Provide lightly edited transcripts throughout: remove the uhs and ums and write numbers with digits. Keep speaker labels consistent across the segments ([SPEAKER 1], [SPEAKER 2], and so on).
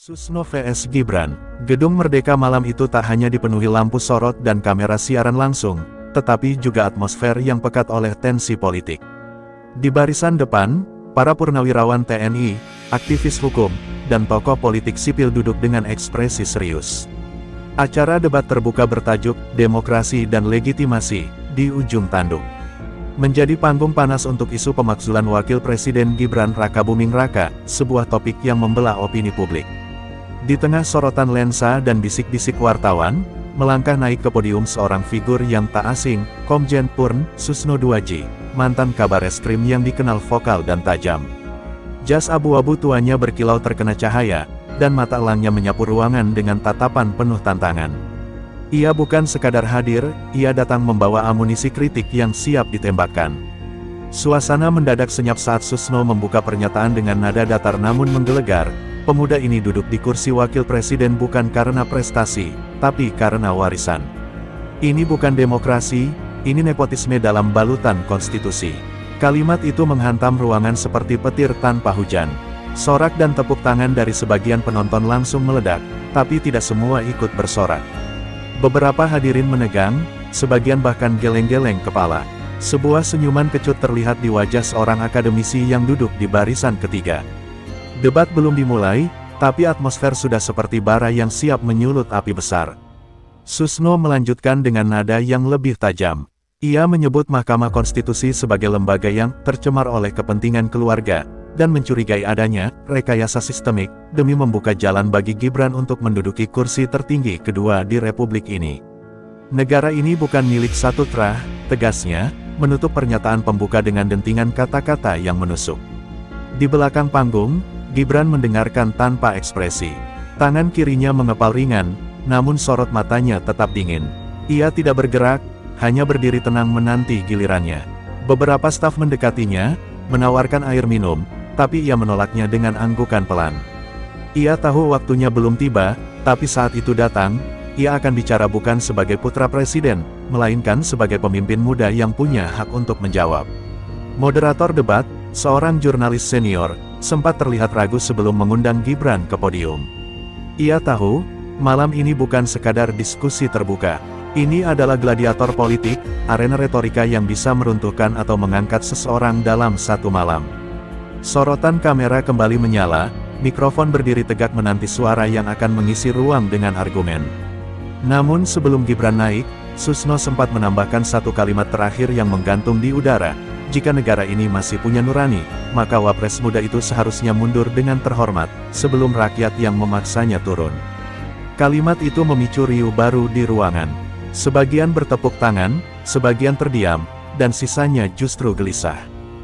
[SPEAKER 1] Susno vs Gibran, Gedung Merdeka malam itu tak hanya dipenuhi lampu sorot dan kamera siaran langsung, tetapi juga atmosfer yang pekat oleh tensi politik. Di barisan depan, para purnawirawan TNI, aktivis hukum, dan tokoh politik sipil duduk dengan ekspresi serius. Acara debat terbuka bertajuk Demokrasi dan Legitimasi di ujung tanduk menjadi panggung panas untuk isu pemakzulan Wakil Presiden Gibran Rakabuming Raka, sebuah topik yang membelah opini publik. Di tengah sorotan lensa dan bisik-bisik wartawan, melangkah naik ke podium seorang figur yang tak asing, Komjen Purn Susno Duaji, mantan kabar eskrim yang dikenal vokal dan tajam. Jas abu-abu tuanya berkilau terkena cahaya, dan mata elangnya menyapu ruangan dengan tatapan penuh tantangan. Ia bukan sekadar hadir, ia datang membawa amunisi kritik yang siap ditembakkan. Suasana mendadak senyap saat Susno membuka pernyataan dengan nada datar namun menggelegar. Pemuda ini duduk di kursi wakil presiden bukan karena prestasi, tapi karena warisan. Ini bukan demokrasi, ini nepotisme dalam balutan konstitusi. Kalimat itu menghantam ruangan seperti petir tanpa hujan. Sorak dan tepuk tangan dari sebagian penonton langsung meledak, tapi tidak semua ikut bersorak. Beberapa hadirin menegang, sebagian bahkan geleng-geleng kepala. Sebuah senyuman kecut terlihat di wajah seorang akademisi yang duduk di barisan ketiga. Debat belum dimulai, tapi atmosfer sudah seperti bara yang siap menyulut api besar. Susno melanjutkan dengan nada yang lebih tajam. Ia menyebut Mahkamah Konstitusi sebagai lembaga yang tercemar oleh kepentingan keluarga, dan mencurigai adanya rekayasa sistemik, demi membuka jalan bagi Gibran untuk menduduki kursi tertinggi kedua di Republik ini. Negara ini bukan milik satu trah, tegasnya, menutup pernyataan pembuka dengan dentingan kata-kata yang menusuk. Di belakang panggung, Gibran mendengarkan tanpa ekspresi. Tangan kirinya mengepal ringan, namun sorot matanya tetap dingin. Ia tidak bergerak, hanya berdiri tenang menanti gilirannya. Beberapa staf mendekatinya, menawarkan air minum, tapi ia menolaknya dengan anggukan pelan. Ia tahu waktunya belum tiba, tapi saat itu datang, ia akan bicara bukan sebagai putra presiden, melainkan sebagai pemimpin muda yang punya hak untuk menjawab. Moderator debat, seorang jurnalis senior, sempat terlihat ragu sebelum mengundang Gibran ke podium. Ia tahu, malam ini bukan sekadar diskusi terbuka. Ini adalah gladiator politik, arena retorika yang bisa meruntuhkan atau mengangkat seseorang dalam satu malam. Sorotan kamera kembali menyala, mikrofon berdiri tegak menanti suara yang akan mengisi ruang dengan argumen. Namun sebelum Gibran naik, Susno sempat menambahkan satu kalimat terakhir yang menggantung di udara. Jika negara ini masih punya nurani, maka wapres muda itu seharusnya mundur dengan terhormat, sebelum rakyat yang memaksanya turun. Kalimat itu memicu riuh baru di ruangan. Sebagian bertepuk tangan, sebagian terdiam, dan sisanya justru gelisah.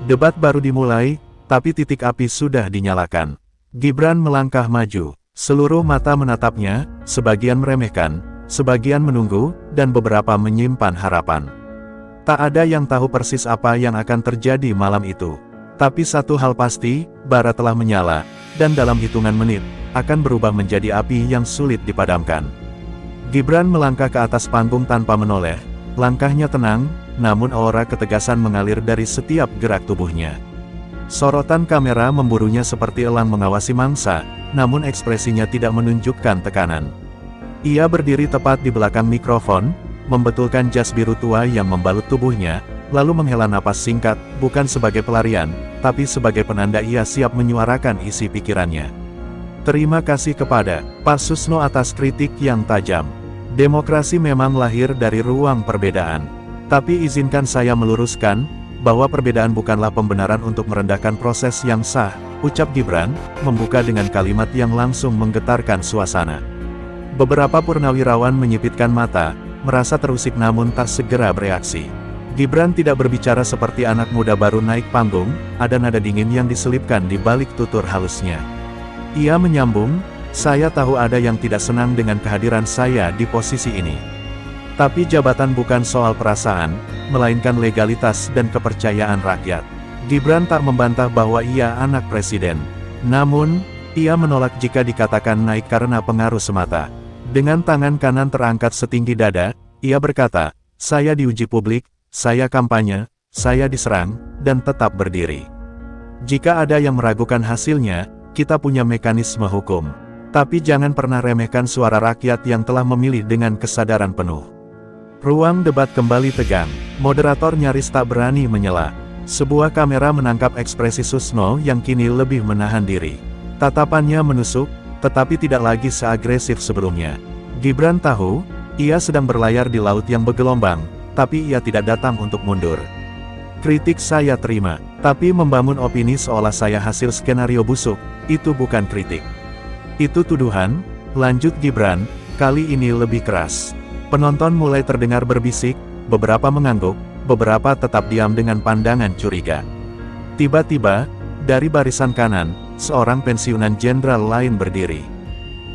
[SPEAKER 1] Debat baru dimulai, tapi titik api sudah dinyalakan. Gibran melangkah maju, seluruh mata menatapnya, sebagian meremehkan, sebagian menunggu, dan beberapa menyimpan harapan. Tak ada yang tahu persis apa yang akan terjadi malam itu. Tapi satu hal pasti, bara telah menyala, dan dalam hitungan menit, akan berubah menjadi api yang sulit dipadamkan. Gibran melangkah ke atas panggung tanpa menoleh. Langkahnya tenang, namun aura ketegasan mengalir dari setiap gerak tubuhnya. Sorotan kamera memburunya seperti elang mengawasi mangsa, namun ekspresinya tidak menunjukkan tekanan. Ia berdiri tepat di belakang mikrofon, membetulkan jas biru tua yang membalut tubuhnya, lalu menghela napas singkat, bukan sebagai pelarian, tapi sebagai penanda ia siap menyuarakan isi pikirannya. Terima kasih kepada Pak Susno atas kritik yang tajam. Demokrasi memang lahir dari ruang perbedaan. Tapi izinkan saya meluruskan, bahwa perbedaan bukanlah pembenaran untuk merendahkan proses yang sah, ucap Gibran, membuka dengan kalimat yang langsung menggetarkan suasana. Beberapa purnawirawan menyipitkan mata, merasa terusik namun tak segera bereaksi. Gibran tidak berbicara seperti anak muda baru naik panggung, ada nada dingin yang diselipkan di balik tutur halusnya. Ia menyambung, saya tahu ada yang tidak senang dengan kehadiran saya di posisi ini. Tapi jabatan bukan soal perasaan, melainkan legalitas dan kepercayaan rakyat. Gibran tak membantah bahwa ia anak presiden. Namun, ia menolak jika dikatakan naik karena pengaruh semata. Dengan tangan kanan terangkat setinggi dada, ia berkata, saya diuji publik, saya kampanye, saya diserang, dan tetap berdiri. Jika ada yang meragukan hasilnya, kita punya mekanisme hukum. Tapi jangan pernah remehkan suara rakyat yang telah memilih dengan kesadaran penuh. Ruang debat kembali tegang. Moderator nyaris tak berani menyela. Sebuah kamera menangkap ekspresi Susno yang kini lebih menahan diri. Tatapannya menusuk, tetapi tidak lagi seagresif sebelumnya. Gibran tahu, ia sedang berlayar di laut yang bergelombang, tapi ia tidak datang untuk mundur. Kritik saya terima, tapi membangun opini seolah saya hasil skenario busuk, itu bukan kritik. Itu tuduhan, lanjut Gibran, kali ini lebih keras. Penonton mulai terdengar berbisik, beberapa mengangguk, beberapa tetap diam dengan pandangan curiga. Tiba-tiba, dari barisan kanan, seorang pensiunan jenderal lain berdiri.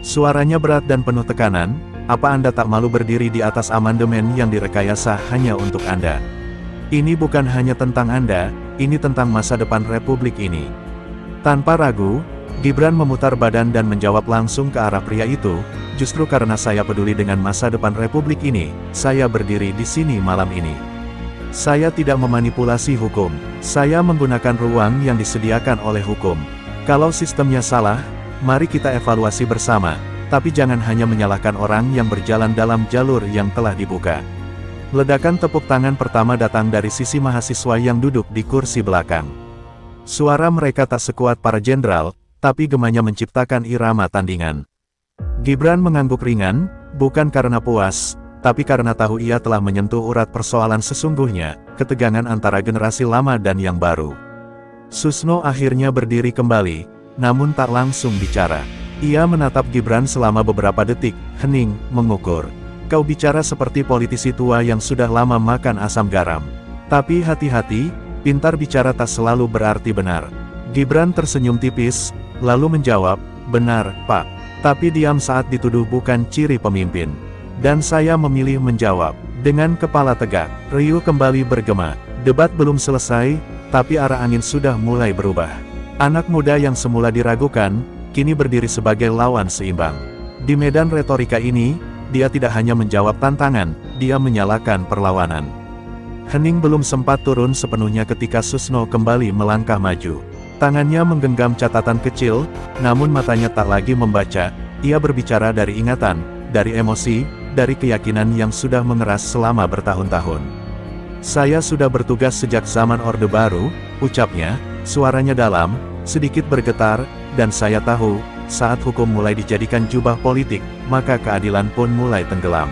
[SPEAKER 1] Suaranya berat dan penuh tekanan, apa Anda tak malu berdiri di atas amandemen yang direkayasa hanya untuk Anda? Ini bukan hanya tentang Anda, ini tentang masa depan Republik ini. Tanpa ragu, Gibran memutar badan dan menjawab langsung ke arah pria itu, justru karena saya peduli dengan masa depan Republik ini, saya berdiri di sini malam ini. Saya tidak memanipulasi hukum, saya menggunakan ruang yang disediakan oleh hukum. Kalau sistemnya salah, mari kita evaluasi bersama, tapi jangan hanya menyalahkan orang yang berjalan dalam jalur yang telah dibuka. Ledakan tepuk tangan pertama datang dari sisi mahasiswa yang duduk di kursi belakang. Suara mereka tak sekuat para jenderal, tapi gemanya menciptakan irama tandingan. Gibran mengangguk ringan, bukan karena puas, tapi karena tahu ia telah menyentuh urat persoalan sesungguhnya, ketegangan antara generasi lama dan yang baru. Susno akhirnya berdiri kembali, namun tak langsung bicara. Ia menatap Gibran selama beberapa detik, hening, mengukur. Kau bicara seperti politisi tua yang sudah lama makan asam garam. Tapi hati-hati, pintar bicara tak selalu berarti benar. Gibran tersenyum tipis, lalu menjawab, benar, Pak. Tapi diam saat dituduh bukan ciri pemimpin. Dan saya memilih menjawab, dengan kepala tegak. Riuh kembali bergema. Debat belum selesai, tapi arah angin sudah mulai berubah. Anak muda yang semula diragukan, kini berdiri sebagai lawan seimbang. Di medan retorika ini, dia tidak hanya menjawab tantangan, dia menyalakan perlawanan. Hening belum sempat turun sepenuhnya ketika Susno kembali melangkah maju. Tangannya menggenggam catatan kecil, namun matanya tak lagi membaca. Ia berbicara dari ingatan, dari emosi, dari keyakinan yang sudah mengeras selama bertahun-tahun. Saya sudah bertugas sejak zaman Orde Baru, ucapnya, suaranya dalam, sedikit bergetar, dan saya tahu, saat hukum mulai dijadikan jubah politik, maka keadilan pun mulai tenggelam.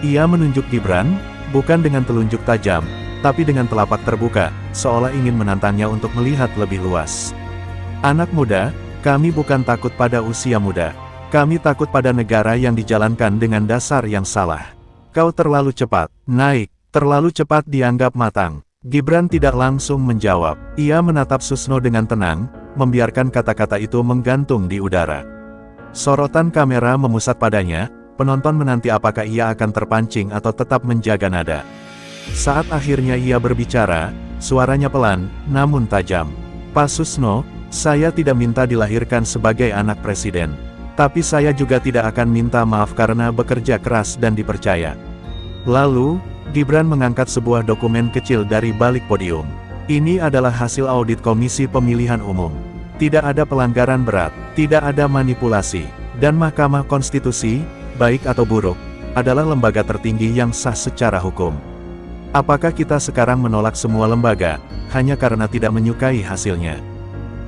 [SPEAKER 1] Ia menunjuk Gibran, bukan dengan telunjuk tajam, tapi dengan telapak terbuka, seolah ingin menantangnya untuk melihat lebih luas. Anak muda, kami bukan takut pada usia muda. Kami takut pada negara yang dijalankan dengan dasar yang salah. Kau terlalu cepat, naik, terlalu cepat dianggap matang. Gibran tidak langsung menjawab. Ia menatap Susno dengan tenang, membiarkan kata-kata itu menggantung di udara. Sorotan kamera memusat padanya, penonton menanti apakah ia akan terpancing atau tetap menjaga nada. Saat akhirnya ia berbicara, suaranya pelan, namun tajam. Pak Susno, saya tidak minta dilahirkan sebagai anak presiden. Tapi saya juga tidak akan minta maaf karena bekerja keras dan dipercaya. Lalu, Gibran mengangkat sebuah dokumen kecil dari balik podium. Ini adalah hasil audit Komisi Pemilihan Umum. Tidak ada pelanggaran berat, tidak ada manipulasi, dan Mahkamah Konstitusi, baik atau buruk, adalah lembaga tertinggi yang sah secara hukum. Apakah kita sekarang menolak semua lembaga, hanya karena tidak menyukai hasilnya?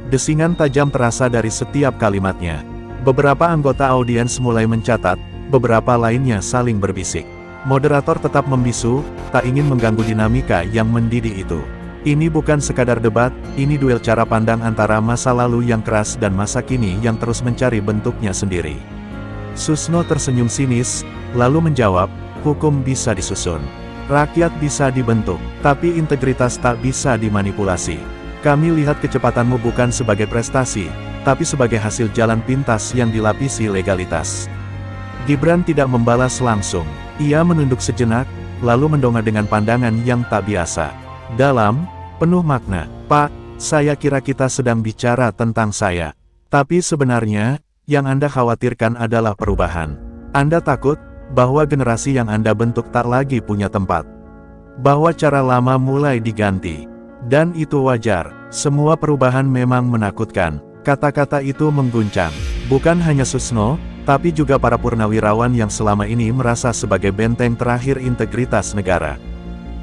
[SPEAKER 1] Desingan tajam terasa dari setiap kalimatnya. Beberapa anggota audiens mulai mencatat, beberapa lainnya saling berbisik. Moderator tetap membisu, tak ingin mengganggu dinamika yang mendidih itu. Ini bukan sekadar debat, ini duel cara pandang antara masa lalu yang keras dan masa kini yang terus mencari bentuknya sendiri. Susno tersenyum sinis, lalu menjawab, hukum bisa disusun. Rakyat bisa dibentuk, tapi integritas tak bisa dimanipulasi. Kami lihat kecepatanmu bukan sebagai prestasi, tapi sebagai hasil jalan pintas yang dilapisi legalitas. Gibran tidak membalas langsung. Ia menunduk sejenak, lalu mendongak dengan pandangan yang tak biasa. Dalam, penuh makna. Pak, saya kira kita sedang bicara tentang saya. Tapi sebenarnya, yang Anda khawatirkan adalah perubahan. Anda takut bahwa generasi yang Anda bentuk tak lagi punya tempat. Bahwa cara lama mulai diganti. Dan itu wajar, semua perubahan memang menakutkan. Kata-kata itu mengguncang. Bukan hanya Susno, tapi juga para purnawirawan yang selama ini merasa sebagai benteng terakhir integritas negara.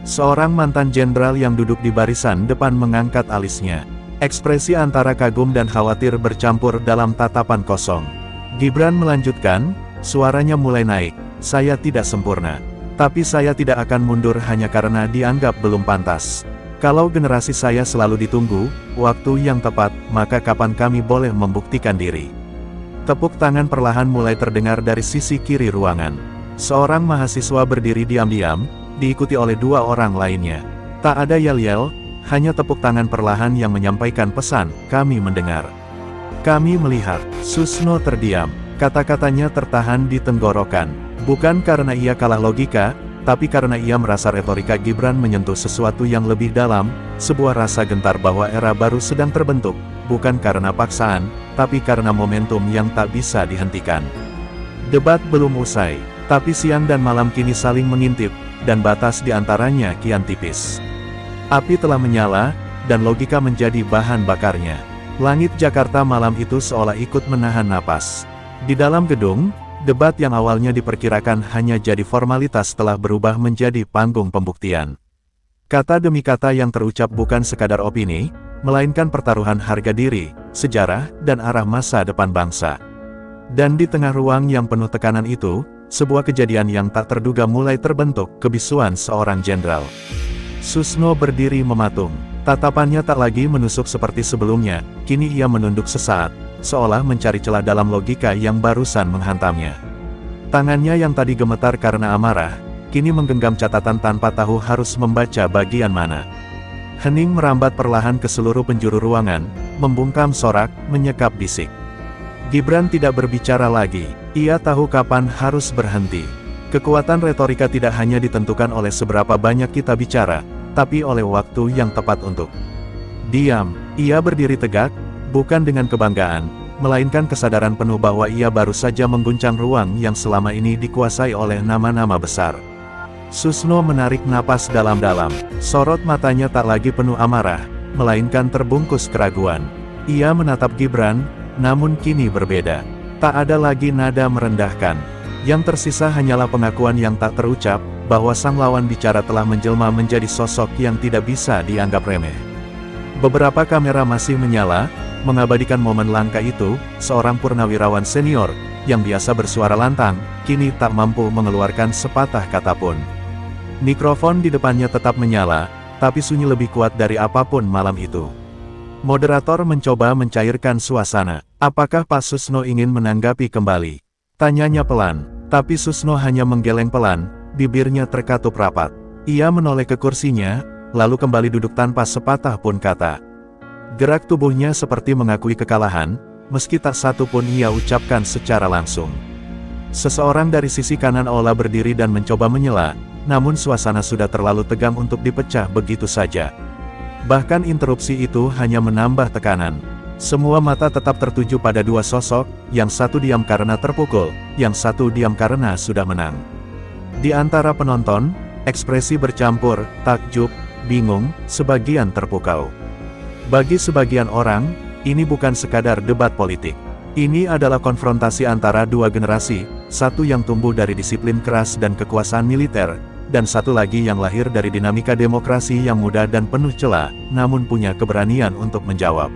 [SPEAKER 1] Seorang mantan jenderal yang duduk di barisan depan mengangkat alisnya. Ekspresi antara kagum dan khawatir bercampur dalam tatapan kosong. Gibran melanjutkan, suaranya mulai naik, "Saya tidak sempurna. Tapi saya tidak akan mundur hanya karena dianggap belum pantas. Kalau generasi saya selalu ditunggu, waktu yang tepat, maka kapan kami boleh membuktikan diri?" Tepuk tangan perlahan mulai terdengar dari sisi kiri ruangan. Seorang mahasiswa berdiri diam-diam, diikuti oleh dua orang lainnya. Tak ada yel-yel, hanya tepuk tangan perlahan yang menyampaikan pesan, "Kami mendengar. Kami melihat." Susno terdiam. Kata-katanya tertahan di tenggorokan. Bukan karena ia kalah logika, tapi karena ia merasa retorika Gibran menyentuh sesuatu yang lebih dalam, sebuah rasa gentar bahwa era baru sedang terbentuk, bukan karena paksaan, tapi karena momentum yang tak bisa dihentikan. Debat belum usai, tapi siang dan malam kini saling mengintip, dan batas di antaranya kian tipis. Api telah menyala, dan logika menjadi bahan bakarnya. Langit Jakarta malam itu seolah ikut menahan napas. Di dalam gedung, debat yang awalnya diperkirakan hanya jadi formalitas telah berubah menjadi panggung pembuktian. Kata demi kata yang terucap bukan sekadar opini, melainkan pertaruhan harga diri, sejarah, dan arah masa depan bangsa. Dan di tengah ruang yang penuh tekanan itu, sebuah kejadian yang tak terduga mulai terbentuk, kebisuan seorang jenderal. Susno berdiri mematung. Tatapannya tak lagi menusuk seperti sebelumnya, kini ia menunduk sesaat, seolah mencari celah dalam logika yang barusan menghantamnya. Tangannya yang tadi gemetar karena amarah, kini menggenggam catatan tanpa tahu harus membaca bagian mana. Hening merambat perlahan ke seluruh penjuru ruangan, membungkam sorak, menyekap bisik. Gibran tidak berbicara lagi, ia tahu kapan harus berhenti. Kekuatan retorika tidak hanya ditentukan oleh seberapa banyak kita bicara, tapi oleh waktu yang tepat untuk diam. Ia berdiri tegak, bukan dengan kebanggaan, melainkan kesadaran penuh bahwa ia baru saja mengguncang ruang yang selama ini dikuasai oleh nama-nama besar. Susno menarik napas dalam-dalam, sorot matanya tak lagi penuh amarah, melainkan terbungkus keraguan. Ia menatap Gibran, namun kini berbeda. Tak ada lagi nada merendahkan. Yang tersisa hanyalah pengakuan yang tak terucap, bahwa sang lawan bicara telah menjelma menjadi sosok yang tidak bisa dianggap remeh. Beberapa kamera masih menyala, mengabadikan momen langka itu. Seorang purnawirawan senior, yang biasa bersuara lantang, kini tak mampu mengeluarkan sepatah kata pun. Mikrofon di depannya tetap menyala, tapi sunyi lebih kuat dari apapun malam itu. Moderator mencoba mencairkan suasana. "Apakah Pak Susno ingin menanggapi kembali?" tanyanya pelan, tapi Susno hanya menggeleng pelan, bibirnya terkatup rapat. Ia menoleh ke kursinya, lalu kembali duduk tanpa sepatah pun kata. Gerak tubuhnya seperti mengakui kekalahan, meski tak satu pun ia ucapkan secara langsung. Seseorang dari sisi kanan Ola berdiri dan mencoba menyela, namun suasana sudah terlalu tegang untuk dipecah begitu saja. Bahkan interupsi itu hanya menambah tekanan. Semua mata tetap tertuju pada dua sosok, yang satu diam karena terpukul, yang satu diam karena sudah menang. Di antara penonton, ekspresi bercampur, takjub, bingung, sebagian terpukau. Bagi sebagian orang, ini bukan sekadar debat politik. Ini adalah konfrontasi antara dua generasi, satu yang tumbuh dari disiplin keras dan kekuasaan militer, dan satu lagi yang lahir dari dinamika demokrasi yang muda dan penuh celah, namun punya keberanian untuk menjawab.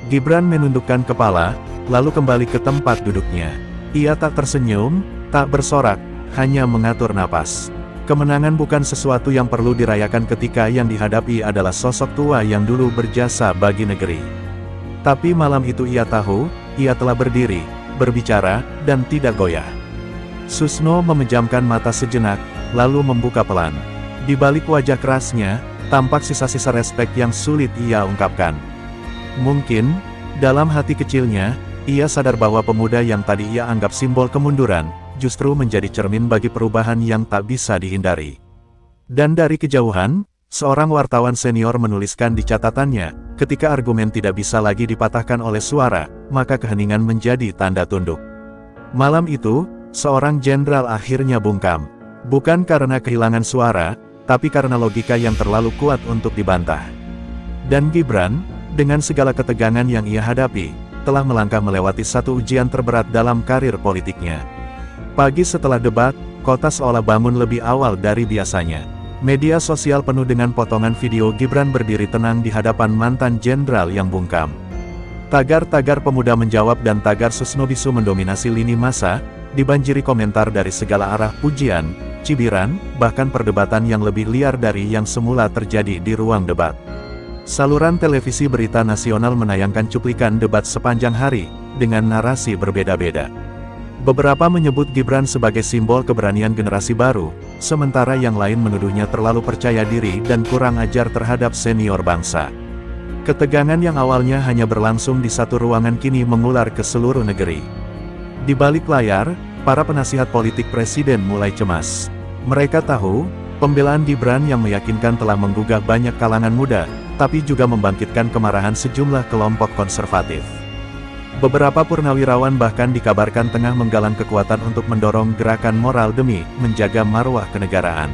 [SPEAKER 1] Gibran menundukkan kepala, lalu kembali ke tempat duduknya. Ia tak tersenyum, tak bersorak, hanya mengatur napas. Kemenangan bukan sesuatu yang perlu dirayakan ketika yang dihadapi adalah sosok tua yang dulu berjasa bagi negeri. Tapi malam itu ia tahu, ia telah berdiri, berbicara, dan tidak goyah. Susno memejamkan mata sejenak, lalu membuka pelan. Di balik wajah kerasnya, tampak sisa-sisa respek yang sulit ia ungkapkan. Mungkin, dalam hati kecilnya, ia sadar bahwa pemuda yang tadi ia anggap simbol kemunduran, justru menjadi cermin bagi perubahan yang tak bisa dihindari. Dan dari kejauhan, seorang wartawan senior menuliskan di catatannya, ketika argumen tidak bisa lagi dipatahkan oleh suara, maka keheningan menjadi tanda tunduk. Malam itu, seorang jenderal akhirnya bungkam. Bukan karena kehilangan suara, tapi karena logika yang terlalu kuat untuk dibantah. Dan Gibran, dengan segala ketegangan yang ia hadapi, telah melangkah melewati satu ujian terberat dalam karir politiknya. Pagi setelah debat, kota seolah bangun lebih awal dari biasanya. Media sosial penuh dengan potongan video Gibran berdiri tenang di hadapan mantan jenderal yang bungkam. Tagar-tagar pemuda menjawab dan tagar Susno bisu mendominasi lini massa, dibanjiri komentar dari segala arah, pujian, cibiran, bahkan perdebatan yang lebih liar dari yang semula terjadi di ruang debat. Saluran televisi berita nasional menayangkan cuplikan debat sepanjang hari, dengan narasi berbeda-beda. Beberapa menyebut Gibran sebagai simbol keberanian generasi baru, sementara yang lain menuduhnya terlalu percaya diri dan kurang ajar terhadap senior bangsa. Ketegangan yang awalnya hanya berlangsung di satu ruangan kini mengular ke seluruh negeri. Di balik layar, para penasihat politik presiden mulai cemas. Mereka tahu, pembelaan Gibran yang meyakinkan telah menggugah banyak kalangan muda, tapi juga membangkitkan kemarahan sejumlah kelompok konservatif. Beberapa purnawirawan bahkan dikabarkan tengah menggalang kekuatan untuk mendorong gerakan moral demi menjaga marwah kenegaraan.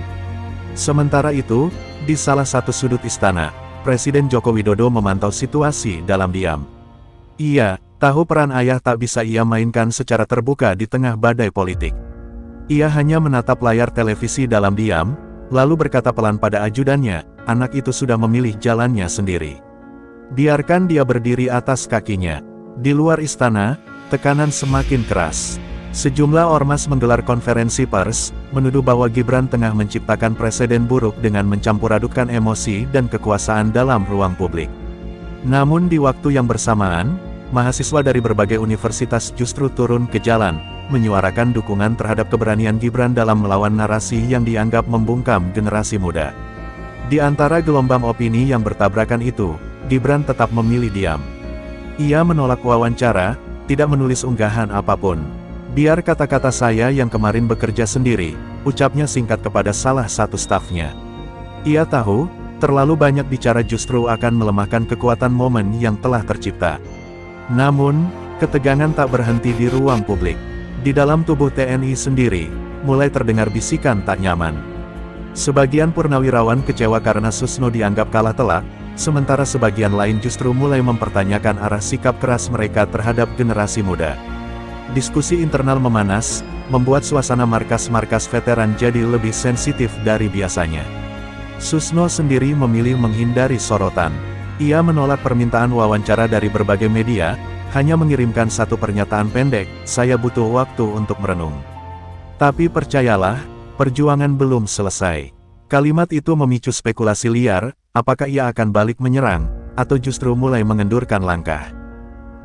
[SPEAKER 1] Sementara itu, di salah satu sudut istana, Presiden Joko Widodo memantau situasi dalam diam. Ia tahu peran ayah tak bisa ia mainkan secara terbuka di tengah badai politik. Ia hanya menatap layar televisi dalam diam, lalu berkata pelan pada ajudannya, anak itu sudah memilih jalannya sendiri. Biarkan dia berdiri atas kakinya. Di luar istana, tekanan semakin keras. Sejumlah ormas menggelar konferensi pers, menuduh bahwa Gibran tengah menciptakan presiden buruk dengan mencampur-adukkan emosi dan kekuasaan dalam ruang publik. Namun di waktu yang bersamaan, mahasiswa dari berbagai universitas justru turun ke jalan, menyuarakan dukungan terhadap keberanian Gibran dalam melawan narasi yang dianggap membungkam generasi muda. Di antara gelombang opini yang bertabrakan itu, Gibran tetap memilih diam. Ia menolak wawancara, tidak menulis unggahan apapun. Biar kata-kata saya yang kemarin bekerja sendiri, ucapnya singkat kepada salah satu stafnya. Ia tahu, terlalu banyak bicara justru akan melemahkan kekuatan momen yang telah tercipta. Namun, ketegangan tak berhenti di ruang publik. Di dalam tubuh TNI sendiri, mulai terdengar bisikan tak nyaman. Sebagian purnawirawan kecewa karena Susno dianggap kalah telak, sementara sebagian lain justru mulai mempertanyakan arah sikap keras mereka terhadap generasi muda. Diskusi internal memanas, membuat suasana markas-markas veteran jadi lebih sensitif dari biasanya. Susno sendiri memilih menghindari sorotan. Ia menolak permintaan wawancara dari berbagai media, hanya mengirimkan satu pernyataan pendek, saya butuh waktu untuk merenung. Tapi percayalah, perjuangan belum selesai. Kalimat itu memicu spekulasi liar, apakah ia akan balik menyerang, atau justru mulai mengendurkan langkah.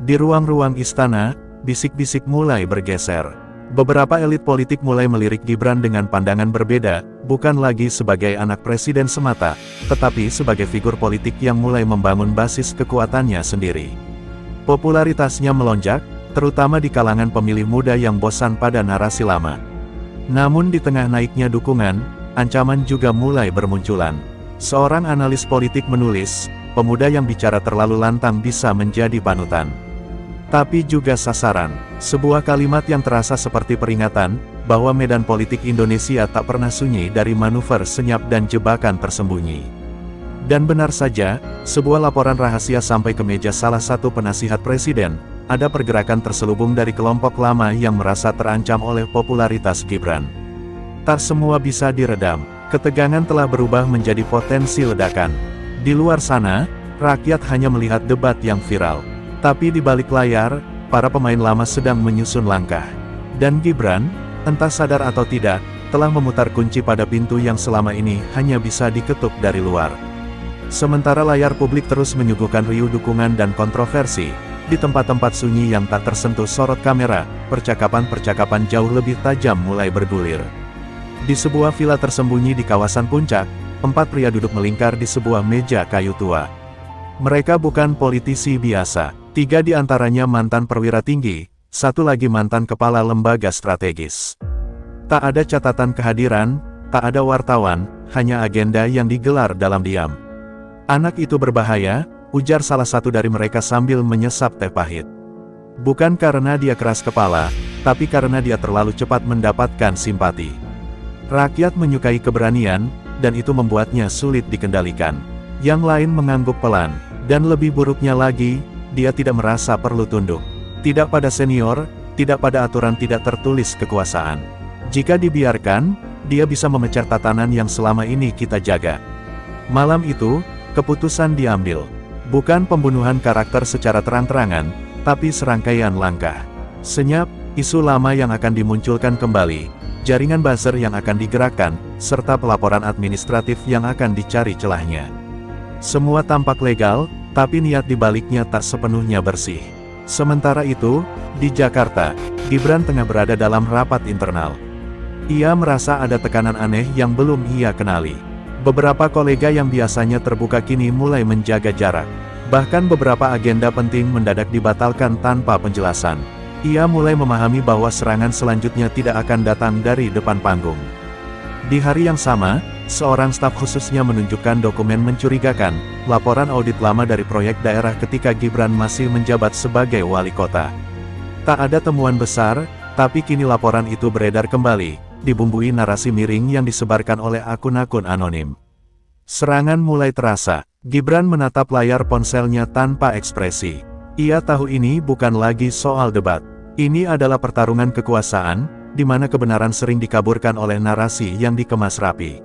[SPEAKER 1] Di ruang-ruang istana, bisik-bisik mulai bergeser. Beberapa elit politik mulai melirik Gibran dengan pandangan berbeda, bukan lagi sebagai anak presiden semata, tetapi sebagai figur politik yang mulai membangun basis kekuatannya sendiri. Popularitasnya melonjak, terutama di kalangan pemilih muda yang bosan pada narasi lama. Namun di tengah naiknya dukungan, ancaman juga mulai bermunculan. Seorang analis politik menulis, pemuda yang bicara terlalu lantang bisa menjadi panutan. Tapi juga sasaran. Sebuah kalimat yang terasa seperti peringatan, bahwa medan politik Indonesia tak pernah sunyi dari manuver senyap dan jebakan tersembunyi. Dan benar saja, sebuah laporan rahasia sampai ke meja salah satu penasihat presiden, ada pergerakan terselubung dari kelompok lama yang merasa terancam oleh popularitas Gibran. Tak semua bisa diredam. Ketegangan telah berubah menjadi potensi ledakan. Di luar sana, rakyat hanya melihat debat yang viral. Tapi di balik layar, para pemain lama sedang menyusun langkah. Dan Gibran, entah sadar atau tidak, telah memutar kunci pada pintu yang selama ini hanya bisa diketuk dari luar. Sementara layar publik terus menyuguhkan riuh dukungan dan kontroversi, di tempat-tempat sunyi yang tak tersentuh sorot kamera, percakapan-percakapan jauh lebih tajam mulai bergulir. Di sebuah villa tersembunyi di kawasan puncak, 4 pria duduk melingkar di sebuah meja kayu tua. Mereka bukan politisi biasa. 3 di antaranya mantan perwira tinggi, 1 lagi mantan kepala lembaga strategis. Tak ada catatan kehadiran, tak ada wartawan, hanya agenda yang digelar dalam diam. Anak itu berbahaya, ujar salah satu dari mereka sambil menyesap teh pahit. Bukan karena dia keras kepala, tapi karena dia terlalu cepat mendapatkan simpati. Rakyat menyukai keberanian, dan itu membuatnya sulit dikendalikan. Yang lain mengangguk pelan, dan lebih buruknya lagi, dia tidak merasa perlu tunduk. Tidak pada senior, tidak pada aturan tidak tertulis kekuasaan. Jika dibiarkan, dia bisa memecah tatanan yang selama ini kita jaga. Malam itu, keputusan diambil. Bukan pembunuhan karakter secara terang-terangan, tapi serangkaian langkah. Senyap, isu lama yang akan dimunculkan kembali, jaringan buzzer yang akan digerakkan, serta pelaporan administratif yang akan dicari celahnya. Semua tampak legal, tapi niat di baliknya tak sepenuhnya bersih. Sementara itu, di Jakarta, Gibran tengah berada dalam rapat internal. Ia merasa ada tekanan aneh yang belum ia kenali. Beberapa kolega yang biasanya terbuka kini mulai menjaga jarak. Bahkan beberapa agenda penting mendadak dibatalkan tanpa penjelasan. Ia mulai memahami bahwa serangan selanjutnya tidak akan datang dari depan panggung. Di hari yang sama, seorang staf khususnya menunjukkan dokumen mencurigakan, laporan audit lama dari proyek daerah ketika Gibran masih menjabat sebagai wali kota. Tak ada temuan besar, tapi kini laporan itu beredar kembali, dibumbui narasi miring yang disebarkan oleh akun-akun anonim. Serangan mulai terasa. Gibran menatap layar ponselnya tanpa ekspresi. Ia tahu ini bukan lagi soal debat. Ini adalah pertarungan kekuasaan, di mana kebenaran sering dikaburkan oleh narasi yang dikemas rapi.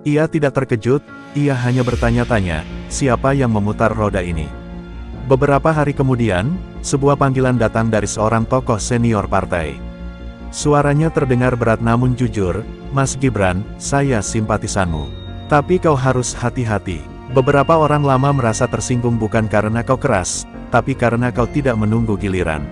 [SPEAKER 1] Ia tidak terkejut, ia hanya bertanya-tanya, siapa yang memutar roda ini? Beberapa hari kemudian, sebuah panggilan datang dari seorang tokoh senior partai. Suaranya terdengar berat namun jujur, "Mas Gibran, saya simpatisanmu. Tapi kau harus hati-hati. Beberapa orang lama merasa tersinggung bukan karena kau keras, tapi karena kau tidak menunggu giliran."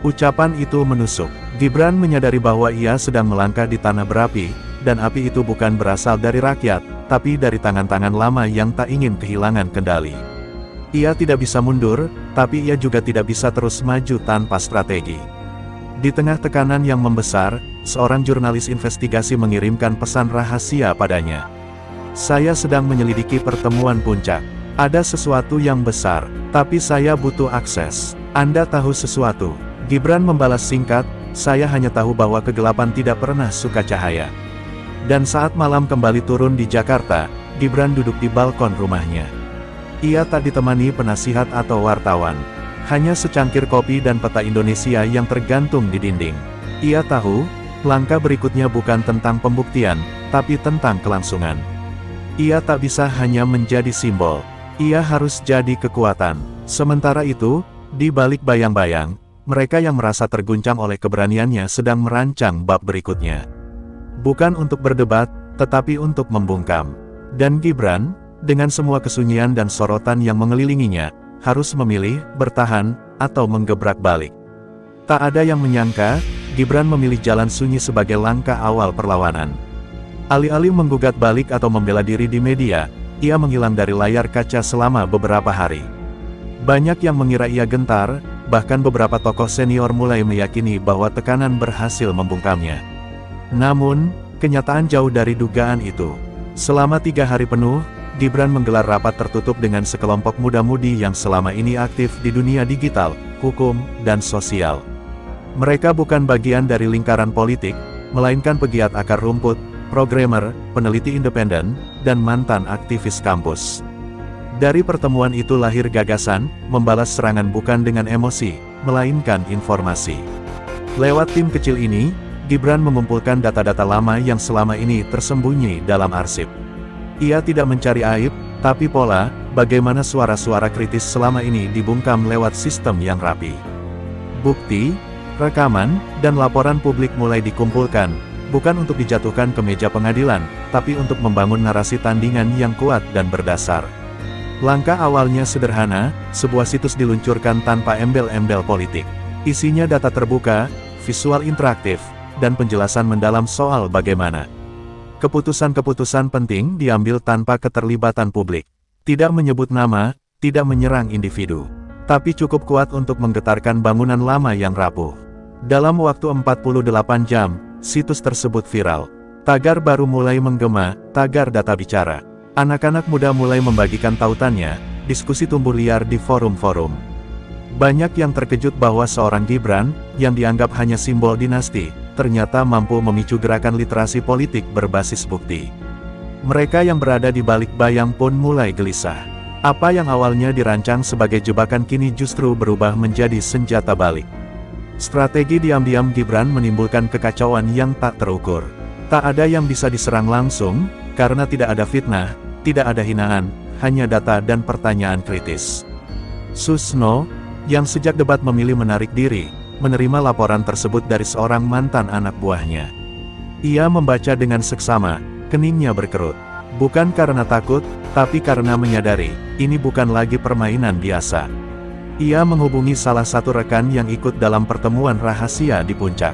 [SPEAKER 1] Ucapan itu menusuk. Gibran menyadari bahwa ia sedang melangkah di tanah berapi, dan api itu bukan berasal dari rakyat, tapi dari tangan-tangan lama yang tak ingin kehilangan kendali. Ia tidak bisa mundur, tapi ia juga tidak bisa terus maju tanpa strategi. Di tengah tekanan yang membesar, seorang jurnalis investigasi mengirimkan pesan rahasia padanya. "Saya sedang menyelidiki pertemuan puncak. Ada sesuatu yang besar, tapi saya butuh akses. Anda tahu sesuatu?" Gibran membalas singkat, "Saya hanya tahu bahwa kegelapan tidak pernah suka cahaya." Dan saat malam kembali turun di Jakarta, Gibran duduk di balkon rumahnya. Ia tak ditemani penasihat atau wartawan. Hanya secangkir kopi dan peta Indonesia yang tergantung di dinding. Ia tahu, langkah berikutnya bukan tentang pembuktian, tapi tentang kelangsungan. Ia tak bisa hanya menjadi simbol. Ia harus jadi kekuatan. Sementara itu, di balik bayang-bayang, mereka yang merasa terguncang oleh keberaniannya sedang merancang bab berikutnya. Bukan untuk berdebat, tetapi untuk membungkam. Dan Gibran, dengan semua kesunyian dan sorotan yang mengelilinginya, harus memilih, bertahan, atau menggebrak balik. Tak ada yang menyangka, Gibran memilih jalan sunyi sebagai langkah awal perlawanan. Alih-alih menggugat balik atau membela diri di media, ia menghilang dari layar kaca selama beberapa hari. Banyak yang mengira ia gentar, bahkan beberapa tokoh senior mulai meyakini bahwa tekanan berhasil membungkamnya. Namun, kenyataan jauh dari dugaan itu. Selama 3 hari penuh, Gibran menggelar rapat tertutup dengan sekelompok muda-mudi yang selama ini aktif di dunia digital, hukum, dan sosial. Mereka bukan bagian dari lingkaran politik, melainkan pegiat akar rumput, programmer, peneliti independen, dan mantan aktivis kampus. Dari pertemuan itu lahir gagasan, membalas serangan bukan dengan emosi, melainkan informasi. Lewat tim kecil ini, Gibran mengumpulkan data-data lama yang selama ini tersembunyi dalam arsip. Ia tidak mencari aib, tapi pola, bagaimana suara-suara kritis selama ini dibungkam lewat sistem yang rapi. Bukti, rekaman, dan laporan publik mulai dikumpulkan, bukan untuk dijatuhkan ke meja pengadilan, tapi untuk membangun narasi tandingan yang kuat dan berdasar. Langkah awalnya sederhana, sebuah situs diluncurkan tanpa embel-embel politik. Isinya data terbuka, visual interaktif, dan penjelasan mendalam soal bagaimana keputusan-keputusan penting diambil tanpa keterlibatan publik. Tidak menyebut nama, tidak menyerang individu, tapi cukup kuat untuk menggetarkan bangunan lama yang rapuh. Dalam waktu 48 jam, situs tersebut viral. Tagar baru mulai menggema, tagar data bicara. Anak-anak muda mulai membagikan tautannya, diskusi tumbuh liar di forum-forum. Banyak yang terkejut bahwa seorang Gibran, yang dianggap hanya simbol dinasti, ternyata mampu memicu gerakan literasi politik berbasis bukti. Mereka yang berada di balik bayang pun mulai gelisah. Apa yang awalnya dirancang sebagai jebakan kini justru berubah menjadi senjata balik. Strategi diam-diam Gibran menimbulkan kekacauan yang tak terukur. Tak ada yang bisa diserang langsung, karena tidak ada fitnah, tidak ada hinaan, hanya data dan pertanyaan kritis. Susno, yang sejak debat memilih menarik diri, menerima laporan tersebut dari seorang mantan anak buahnya. Ia membaca dengan seksama, keningnya berkerut. Bukan karena takut, tapi karena menyadari, ini bukan lagi permainan biasa. Ia menghubungi salah satu rekan yang ikut dalam pertemuan rahasia di puncak.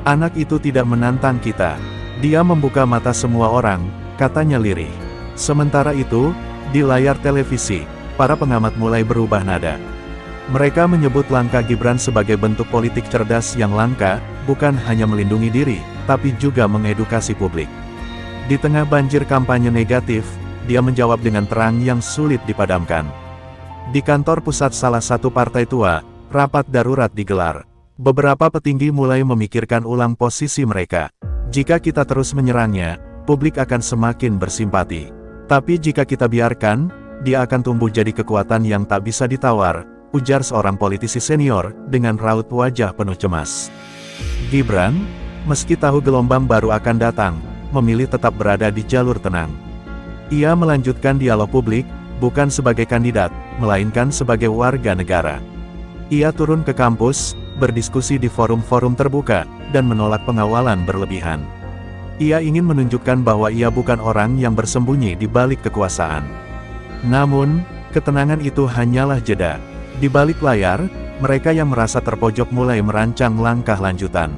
[SPEAKER 1] Anak itu tidak menantang kita. Dia membuka mata semua orang, katanya lirih. Sementara itu, di layar televisi, para pengamat mulai berubah nada. Mereka menyebut langkah Gibran sebagai bentuk politik cerdas yang langka, bukan hanya melindungi diri, tapi juga mengedukasi publik. Di tengah banjir kampanye negatif, dia menjawab dengan terang yang sulit dipadamkan. Di kantor pusat salah satu partai tua, rapat darurat digelar. Beberapa petinggi mulai memikirkan ulang posisi mereka. Jika kita terus menyerangnya, publik akan semakin bersimpati. Tapi jika kita biarkan, dia akan tumbuh jadi kekuatan yang tak bisa ditawar, ujar seorang politisi senior, dengan raut wajah penuh cemas. Gibran, meski tahu gelombang baru akan datang, memilih tetap berada di jalur tenang. Ia melanjutkan dialog publik, bukan sebagai kandidat, melainkan sebagai warga negara. Ia turun ke kampus, berdiskusi di forum-forum terbuka, dan menolak pengawalan berlebihan. Ia ingin menunjukkan bahwa ia bukan orang yang bersembunyi di balik kekuasaan. Namun, ketenangan itu hanyalah jeda. Di balik layar, mereka yang merasa terpojok mulai merancang langkah lanjutan.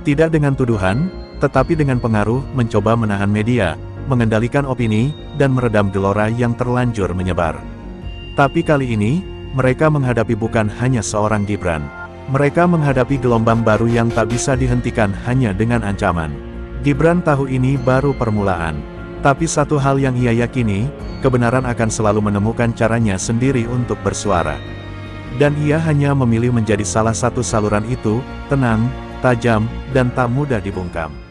[SPEAKER 1] Tidak dengan tuduhan, tetapi dengan pengaruh, mencoba menahan media, mengendalikan opini, dan meredam gelora yang terlanjur menyebar. Tapi kali ini, mereka menghadapi bukan hanya seorang Gibran. Mereka menghadapi gelombang baru yang tak bisa dihentikan hanya dengan ancaman. Gibran tahu ini baru permulaan. Tapi satu hal yang ia yakini, kebenaran akan selalu menemukan caranya sendiri untuk bersuara. Dan ia hanya memilih menjadi salah satu saluran itu, tenang, tajam, dan tak mudah dibungkam.